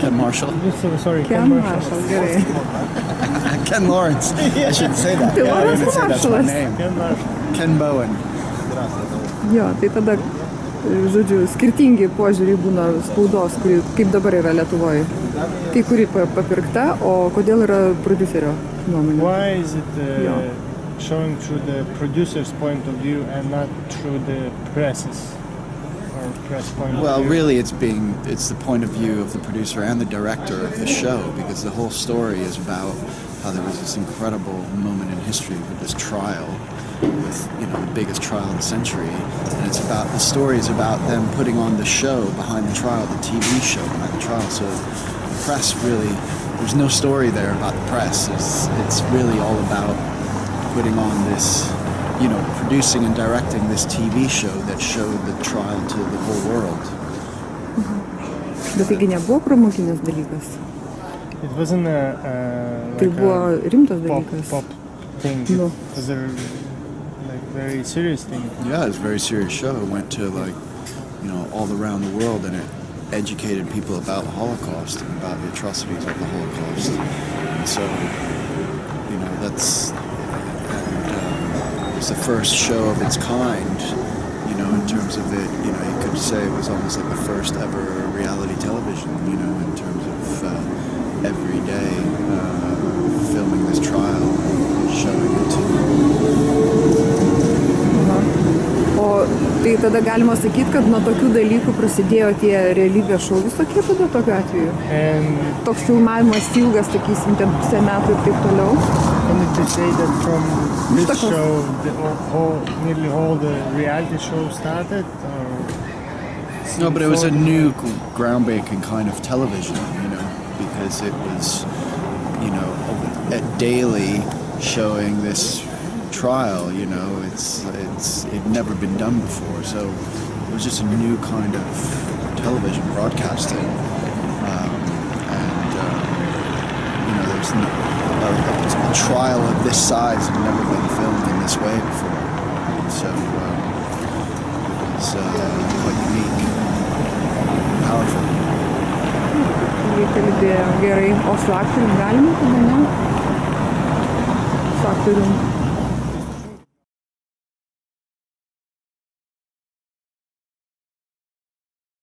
Ken Marshall. Sorry, Ken Marshall, gerai. Ken Lawrence. I should say that. Tai Yeah, I Lawrence didn't say that's my Marshallas. name. Ken Marshall. Ken Bowen. Jo, tai tada, žodžiu, skirtingi požiūriai būna spaudos, kuri kaip dabar yra Lietuvoje. Kai kuri papirkta, o kodėl yra prodiuserio nuomonė? Why is it showing through the producer's point of view and not through the press's or press point of Well, view? really, it's the point of view of the producer and the director of the show, because the whole story is about how there was this incredible moment in history with this trial, with the biggest trial in the century, and the story is about them putting on the show behind the trial, the TV show behind the trial. So the press really, there's no story there about the press. It's really all about putting on this, producing and directing this TV show that showed the trial to the whole world. Bet taigi nebuvo pramoginis dalykas. It wasn't Tai buvo rimtas dalykas. pop thing. No. It was a very serious thing. Yeah, it's a very serious show. It went to all around the world, and it educated people about the Holocaust and about the atrocities of the Holocaust. And so, it's the first show of its kind. In terms of it, you could say it was almost like the first ever reality television. In terms of every day filming this trial, showing it to. O tai tada galima sakyti, kad nuo tokių dalykų prasidėjo tie realybės šou visokie tada tokiu atveju. Toks filmavimas ilgas, sakysim, ten pusę metų ir taip toliau. And did they say that from this show, nearly all the reality shows started? No, but it was a new groundbreaking kind of television, because it was, daily showing this trial, it'd never been done before, so it was just a new kind of television broadcasting, there's a trial of this size had never been filmed in this way before, so it was quite unique, powerful. Jie kalbėjo gerai, o su aktorium galima tada, ne? Su aktorium.